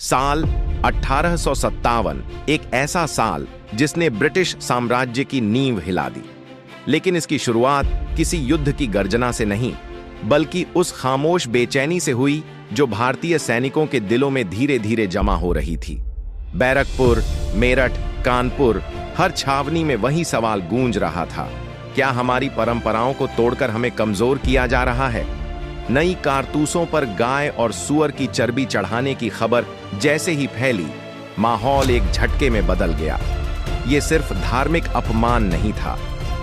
साल 1857 एक ऐसा साल जिसने ब्रिटिश साम्राज्य की नींव हिला दी। लेकिन इसकी शुरुआत किसी युद्ध की गर्जना से नहीं, बल्कि उस खामोश बेचैनी से हुई जो भारतीय सैनिकों के दिलों में धीरे धीरे जमा हो रही थी। बैरकपुर, मेरठ, कानपुर, हर छावनी में वही सवाल गूंज रहा था, क्या हमारी परंपराओं को तोड़कर हमें कमजोर किया जा रहा है? नई कारतूसों पर गाय और सूअर की चर्बी चढ़ाने की खबर जैसे ही फैली, माहौल एक झटके में बदल गया। यह सिर्फ धार्मिक अपमान नहीं था,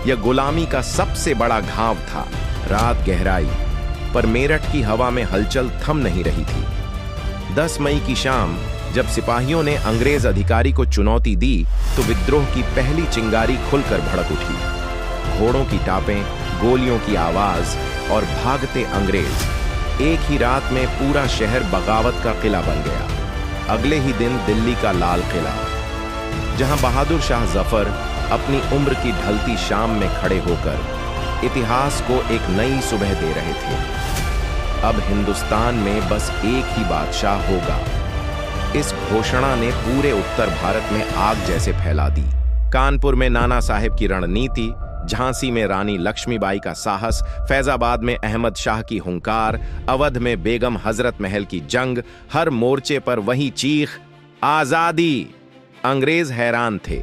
यह गुलामी का सबसे बड़ा घाव था। रात गहराई, पर मेरठ की हवा में हलचल थम नहीं रही थी। 10 मई की शाम जब सिपाहियों ने अंग्रेज अधिकारी को चुनौती दी, तो विद्रोह की पहली चिंगारी खुलकर भड़क उठी। घोड़ों की टापें, गोलियों की आवाज और भागते अंग्रेज। एक ही रात में पूरा शहर बगावत का किला बन गया। अगले ही दिन दिल्ली का लाल किला, जहां बहादुर शाह जफर अपनी उम्र की ढलती शाम में खड़े होकर इतिहास को एक नई सुबह दे रहे थे। अब हिंदुस्तान में बस एक ही बादशाह होगा। इस घोषणा ने पूरे उत्तर भारत में आग जैसे फैला दी। कानपुर में नाना साहेब की रणनीति, झांसी में रानी लक्ष्मीबाई का साहस, फैजाबाद में अहमद शाह की हुंकार, अवध में बेगम हजरत महल की जंग, हर मोर्चे पर वही चीख, आजादी। अंग्रेज हैरान थे।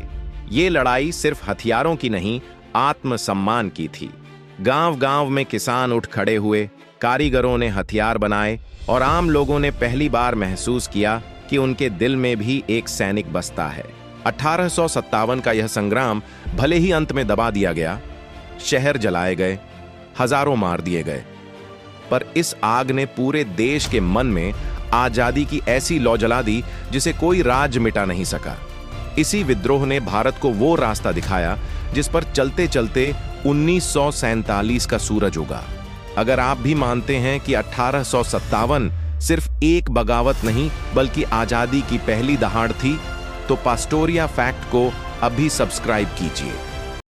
ये लड़ाई सिर्फ हथियारों की नहीं, आत्मसम्मान की थी। गांव-गांव में किसान उठ खड़े हुए, कारीगरों ने हथियार बनाए और आम लोगों ने पहली बार महसूस किया कि उनके दिल में भी एक सैनिक बसता है। 1857 का यह संग्राम भले ही अंत में दबा दिया गया, शहर जलाए गए, हजारों मार दिए गए, पर इस आग ने पूरे देश के मन में आजादी की ऐसी लौ जला दी जिसे कोई राज मिटा नहीं सका। इसी विद्रोह ने भारत को वो रास्ता दिखाया जिस पर चलते चलते 1947 का सूरज उगा। अगर आप भी मानते हैं कि 1857 सिर्फ एक बगावत नहीं बल्कि आजादी की पहली दहाड़ थी, तो पास्टोरिया फैक्ट को अभी सब्सक्राइब कीजिए।